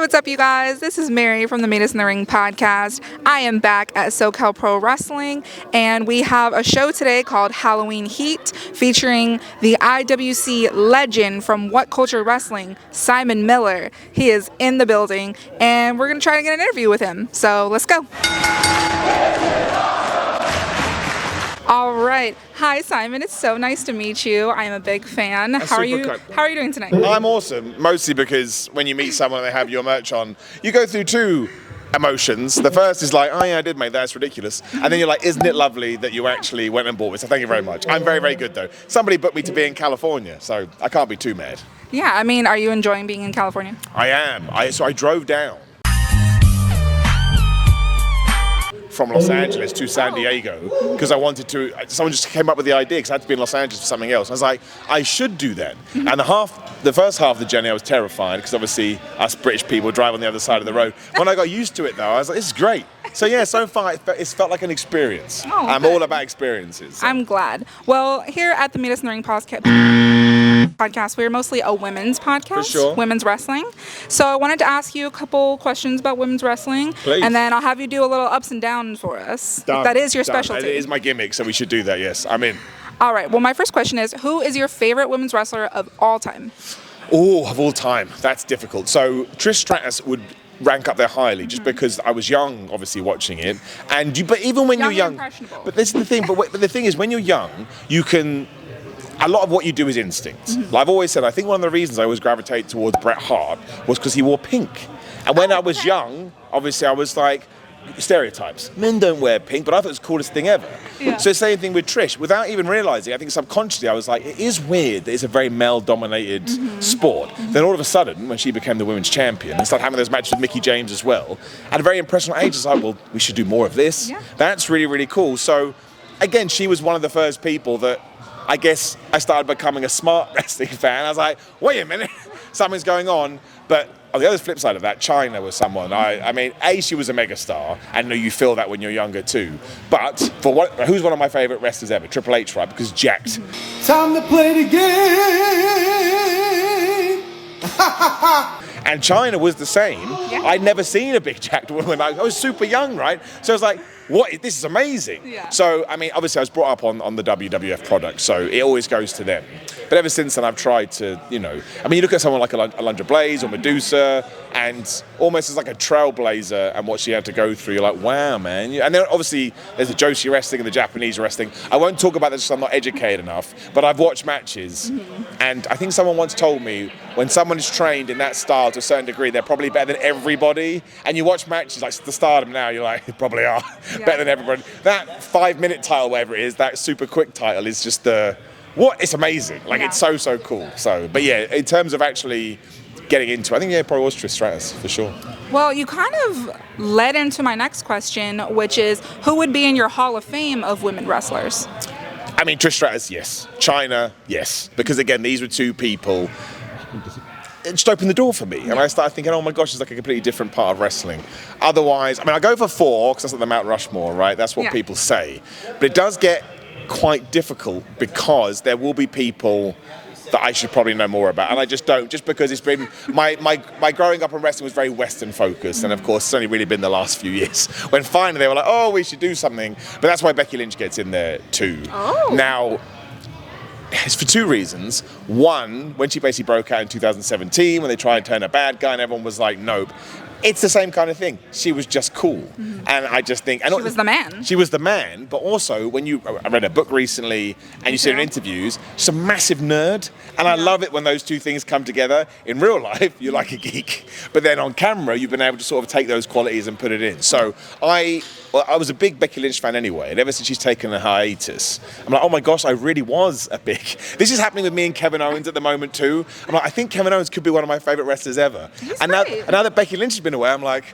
what's up, you guys? This is Mary from the Meet Us in the Ring podcast. I am back at SoCal Pro Wrestling, and we have a show today called Halloween Heat featuring the IWC legend from WhatCulture Wrestling, Simon Miller. He is in the building, and we're going to try to get an interview with him. So let's go. All right. Hi, Simon. It's so nice to meet you. I am a big fan. How are you doing tonight? I'm awesome, mostly because when you meet someone and they have your merch on, you go through two emotions. The first is like, oh yeah, I did make that, it's ridiculous. And then you're like, isn't it lovely that you actually went and bought it? So thank you very much. I'm very, very good though. Somebody booked me to be in California, so I can't be too mad. Yeah, I mean, are you enjoying being in California? I am. So I drove down from Los Angeles to San Diego because I wanted to. Someone just came up with the idea because I had to be in Los Angeles for something else. I was like, I should do that. And the first half of the journey, I was terrified because obviously us British people drive on the other side of the road. When I got used to it though, I was like, this is great. So yeah, so far it's felt like an experience. Oh, I'm all about experiences. So. I'm glad. Well, here at the Meet Us in the Ring podcast, we're mostly a women's podcast, For sure. Women's wrestling. So I wanted to ask you a couple questions about women's wrestling. Please. And then I'll have you do a little ups and downs for us. Done. That is your Done. specialty. It is my gimmick, so we should do that, yes. I'm in. All right. Well, my first question is, who is your favorite women's wrestler of all time? Oh, of all time. That's difficult. So Trish Stratus would rank up there highly just because I was young, obviously, watching it. But even when you're young, impressionable. but this is the thing. But the thing is, when you're young, you can. A lot of what you do is instinct. Like I've always said, I think one of the reasons I always gravitate towards Bret Hart was because he wore pink. And when I was young, obviously I was like, stereotypes. Men don't wear pink, but I thought it was the coolest thing ever. Yeah. So same thing with Trish. Without even realizing, I think subconsciously I was like, it is weird that it's a very male-dominated sport. Then all of a sudden, when she became the women's champion and started having those matches with Mickie James as well, at a very impressionable age, I was like, well, we should do more of this. Yeah. That's really, really cool. So again, she was one of the first people that I guess I started becoming a smart wrestling fan. I was like, wait a minute, something's going on. But on the other flip side of that, Chyna was someone, I mean, she was a megastar, and you feel that when you're younger too. But who's one of my favorite wrestlers ever? Triple H, right? Because jacked. Time to play the game. And Chyna was the same. Yeah. I'd never seen a big jacked woman. I was super young, right? So I was like, what? This is amazing. Yeah. So, I mean, obviously I was brought up on the WWF product, so it always goes to them. But ever since then, I've tried to, I mean, you look at someone like Alundra Blaze or Medusa, and almost as like a trailblazer and what she had to go through, you're like, wow, man. And then obviously there's the Joshi wrestling and the Japanese wrestling. I won't talk about this because I'm not educated enough, but I've watched matches, and I think someone once told me, when someone is trained in that style to a certain degree, they're probably better than everybody. And you watch matches like the Stardom now, you're like, they probably are better than everybody. That 5-minute title, whatever it is, that super quick title is just it's amazing. Like, it's so cool. So, but yeah, in terms of actually getting into it, I think, it probably was Trish Stratus, for sure. Well, you kind of led into my next question, which is, who would be in your Hall of Fame of women wrestlers? I mean, Trish Stratus, yes. Chyna, yes. Because again, these were two people. It just opened the door for me, and I started thinking, oh my gosh, it's like a completely different part of wrestling. Otherwise, I mean, I go for 4 because that's like the Mount Rushmore, right? That's what people say. But it does get quite difficult because there will be people that I should probably know more about, and I just don't, just because it's been, my growing up in wrestling was very Western focused, and of course it's only really been the last few years when finally they were like, oh, we should do something. But that's why Becky Lynch gets in there too. Oh. Now, it's for 2 reasons. One, when she basically broke out in 2017, when they tried to turn a bad guy and everyone was like, nope. It's the same kind of thing. She was just cool. And I just think... She was the man. She was the man, but also when I read a book recently and you see her in interviews, she's a massive nerd. And I love it when those two things come together. In real life, you're like a geek. But then on camera, you've been able to sort of take those qualities and put it in. So I was a big Becky Lynch fan anyway. And ever since she's taken a hiatus, I'm like, oh my gosh, I really was a big... This is happening with me and Kevin Owens at the moment too. I'm like, I think Kevin Owens could be one of my favorite wrestlers ever. And now that Becky Lynch has been away, I'm like,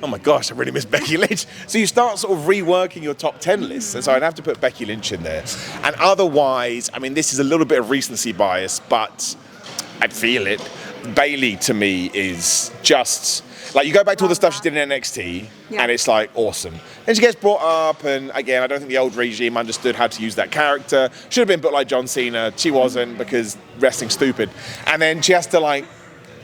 oh my gosh, I really miss Becky Lynch. So you start sort of reworking your top 10 lists, and so I'd have to put Becky Lynch in there. And otherwise, I mean, this is a little bit of recency bias, but I feel it. Bayley to me is just like, you go back to all the stuff she did in NXT, and it's like awesome. Then she gets brought up, and again, I don't think the old regime understood how to use that character. Should have been booked like John Cena. She wasn't, because wrestling's stupid. And then she has to like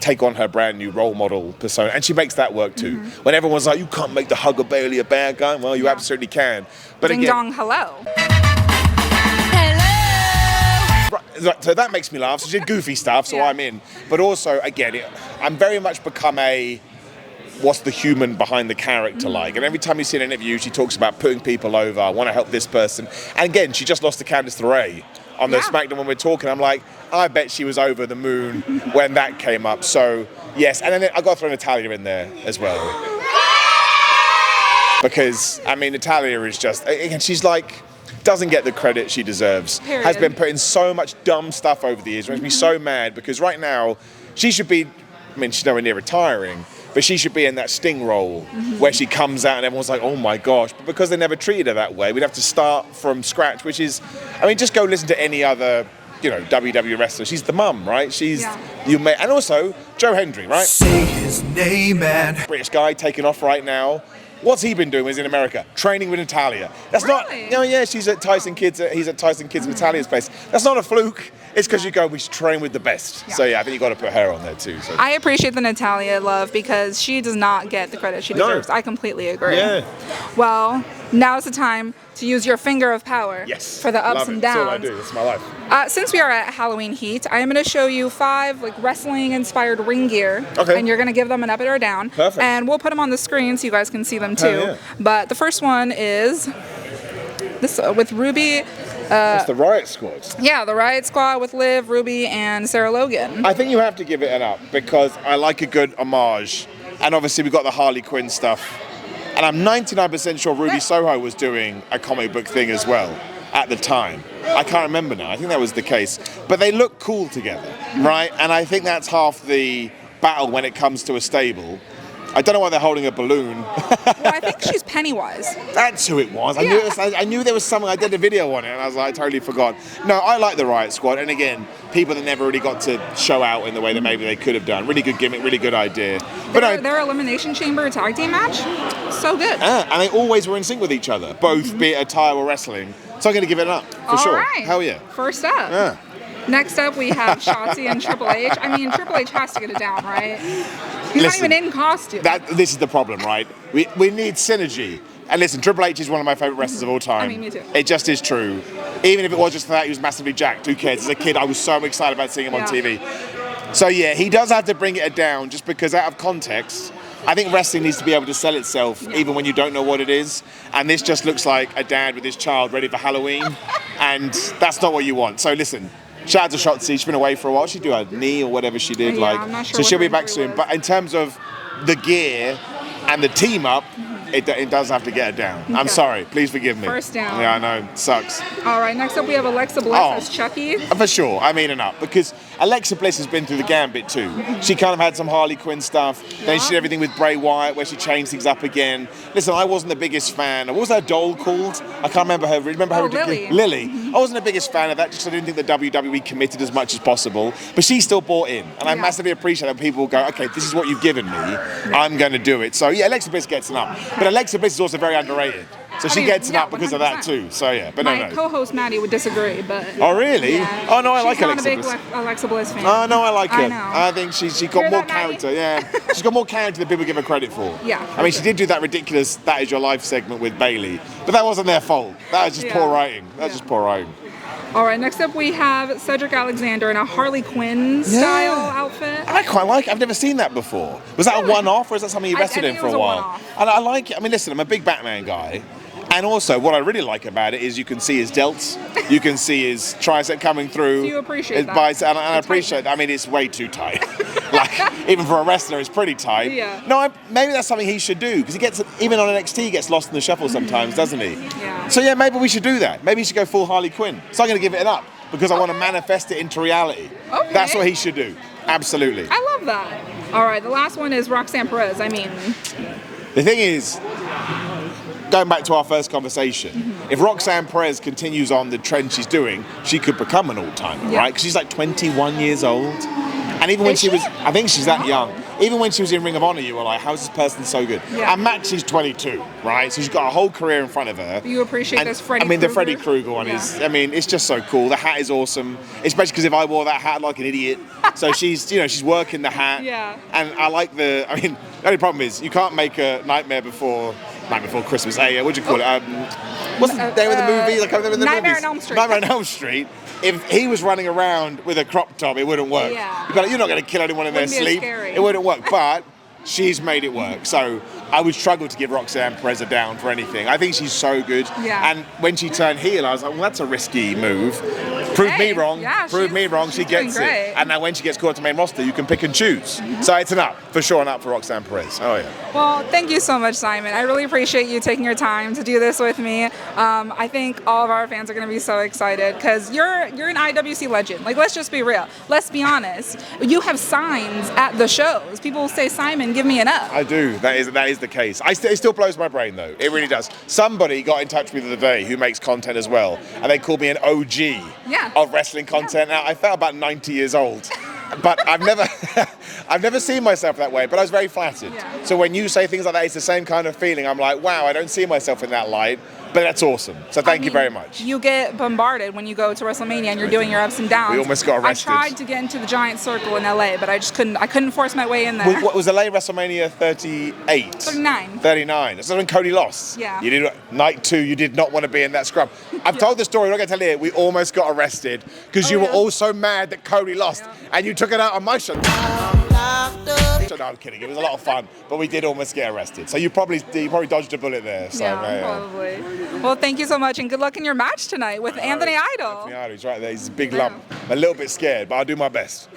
take on her brand new role model persona, and she makes that work too. When everyone's like, you can't make the Hugger Bailey a bad guy, well, you absolutely can. But Ding again, dong, hello. so that makes me laugh. So she did goofy stuff, so I'm in. But also, again, I'm very much become a what's the human behind the character like. And every time you see an interview, she talks about putting people over, I want to help this person. And again, she just lost to Candice LeRae on the SmackDown when we're talking. I'm like, I bet she was over the moon when that came up. So, yes. And then I got to throw Natalya in there as well. Because, I mean, Natalya is just, again, she's like, doesn't get the credit she deserves. Period. Has been put in so much dumb stuff over the years. It makes me so mad because right now, she should be, I mean, she's nowhere near retiring, but she should be in that Sting role where she comes out and everyone's like, oh my gosh. But because they never treated her that way, we'd have to start from scratch, which is, I mean, just go listen to any other, WWE wrestler. She's the mum, right? She's, and also, Joe Hendry, right? Say his name, man. British guy taking off right now. What's he been doing when he's in America? Training with Natalya. That's really? She's at Tyson Kids, he's at Tyson Kids Natalia's place. That's not a fluke. It's because you go, we should train with the best. So I think you got to put her on there too. So. I appreciate the Natalya love because she does not get the credit she deserves. I completely agree. Yeah. Well, now's the time to use your finger of power for the ups and downs. That's all I do. That's my life. Since we are at Halloween Heat, I am going to show you 5 wrestling-inspired ring gear, and you're going to give them an up or down. Perfect. And we'll put them on the screen so you guys can see them too. Yeah. But the first one is this with Ruby. That's the Riot Squad. Yeah, the Riot Squad with Liv, Ruby, and Sarah Logan. I think you have to give it an up because I like a good homage, and obviously we've got the Harley Quinn stuff. And I'm 99% sure Ruby Soho was doing a comic book thing as well at the time. I can't remember now. I think that was the case. But they look cool together, right? And I think that's half the battle when it comes to a stable. I don't know why they're holding a balloon. Well, I think she's Pennywise. That's who it was. I knew there was something. I did a video on it, and I was like, I totally forgot. No, I like the Riot Squad. And again, people that never really got to show out in the way that maybe they could have done. Really good gimmick, really good idea. But their Elimination Chamber tag team match, so good. And they always were in sync with each other, both be it attire or wrestling. So I'm going to give it an up, for sure. Right. Hell yeah. First up. Yeah. Next up, we have Shotzi and Triple H. I mean, Triple H has to get it down, right? He's not even in costume. This is the problem, right? We need synergy. And listen, Triple H is one of my favourite wrestlers of all time. I mean, me too. It just is true. Even if it was just for that, he was massively jacked. Who cares? As a kid, I was so excited about seeing him on TV. So yeah, he does have to bring it down just because out of context, I think wrestling needs to be able to sell itself even when you don't know what it is. And this just looks like a dad with his child ready for Halloween. And that's not what you want. So listen, shout out to Shotzi. She's been away for a while. She do her knee or whatever she did. I'm not sure so she'll be back was. soon. But in terms of the gear and the team up, it does have to get it down. Okay. I'm sorry. Please forgive me. First down. Yeah, I know. Sucks. All right. Next up, we have Alexa Bliss as Chucky. For sure. I mean, enough. Because Alexa Bliss has been through the gambit too. She kind of had some Harley Quinn stuff. Then she did everything with Bray Wyatt where she changed things up again. Listen, I wasn't the biggest fan. What was her doll called? I can't remember her. Remember her? Lily. Lily. I wasn't the biggest fan of that just because I didn't think the WWE committed as much as possible. But she still bought in. And I massively appreciate that people go, okay, this is what you've given me. I'm going to do it. So yeah, Alexa Bliss gets an up. But Alexa Bliss is also very underrated. So she gets it up because 100%. Of that too. So yeah, but my co-host Maddie would disagree, but oh really? Yeah, oh no, I like Alexa Bliss. She's not a big Alexa Bliss fan. Oh no, I like her. I know. I think she got more character. Yeah, she's got more character than people give her credit for. Yeah. I mean, she did do that ridiculous "That Is Your Life" segment with Bailey, but that wasn't their fault. That was just poor writing. That's just poor writing. All right, next up we have Cedric Alexander in a Harley Quinn style outfit. I quite like it. I've never seen that before. Was that a one-off or is that something you wrestled in for a while? And I like it. I mean, listen, I'm a big Batman guy. And also, what I really like about it is you can see his delts, you can see his tricep coming through. So you appreciate his that. Bicep, and I appreciate that. I mean, it's way too tight. Like, even for a wrestler, it's pretty tight. Yeah. No, maybe that's something he should do, because he gets, even on NXT, he gets lost in the shuffle sometimes, doesn't he? Yeah. So yeah, maybe we should do that. Maybe he should go full Harley Quinn. So I'm going to give it an up, because I want to manifest it into reality. Okay. That's what he should do. Absolutely. I love that. All right, the last one is Roxanne Perez. I mean... The thing is, going back to our first conversation, if Roxanne Perez continues on the trend she's doing, she could become an all-timer, right? Because she's like 21 years old. And even when she was, I think she's that young. even when she was in Ring of Honor, you were like, how is this person so good? Yeah. And Matt, she's 22, right? So she's got a whole career in front of her. You appreciate this Freddie the Krueger? Freddie Krueger one is, I mean, it's just so cool. The hat is awesome, especially because if I wore that hat like an idiot. So she's, you know, she's working the hat. Yeah. And I like the only problem is you can't make a Night Before Christmas. Hey, what'd you call it? What's the name of the movie? Like, I remember the Nightmare movies. on Elm Street. Nightmare on Elm Street. If he was running around with a crop top, it wouldn't work. Yeah. You'd be like, you're not going to kill anyone in their Wouldn't be as sleep. scary. It wouldn't work. But she's made it work. So I would struggle to give Roxanne Perez a down for anything. I think she's so good. Yeah. And when she turned heel, I was like, well, that's a risky move. Proved me wrong. Yeah, Proved me wrong. She gets doing it. great. And now when she gets caught to main roster, you can pick and choose. So it's an up. For sure an up for Roxanne Perez. Oh, yeah. Well, thank you so much, Simon. I really appreciate you taking your time to do this with me. I think all of our fans are going to be so excited because you're an IWC legend. Like, let's just be real. Let's be honest. You have signs at the shows. People say, Simon, give me an up. I do. That is the case. It still blows my brain, though. It really does. Somebody got in touch with me the other day who makes content as well, and they called me an OG of wrestling content. Now, I felt about 90 years old. But I've never seen myself that way, but I was very flattered. Yeah. So when you say things like that, it's the same kind of feeling. I'm like, wow, I don't see myself in that light, but that's awesome. So thank you very much. You get bombarded when you go to WrestleMania and you're doing your ups and downs. We almost got arrested. I tried to get into the giant circle in LA, but I just couldn't. I couldn't force my way in there. What was LA WrestleMania 38? 39. 39. That's when Cody lost. Yeah. You did night 2. You did not want to be in that scrub. I've told the story. I'm not going to tell you it. We almost got arrested because you were all so mad that Cody lost, and you took it out on my show. No, I'm kidding. It was a lot of fun, but we did almost get arrested. So you probably dodged a bullet there. So, probably. Well, thank you so much, and good luck in your match tonight with Anthony Idol. Anthony Idol, he's right there. He's a big lump. I'm a little bit scared, but I'll do my best.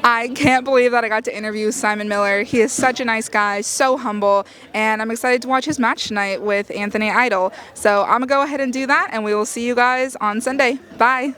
I can't believe that I got to interview Simon Miller. He is such a nice guy, so humble, and I'm excited to watch his match tonight with Anthony Idol. So I'm going to go ahead and do that, and we will see you guys on Sunday. Bye.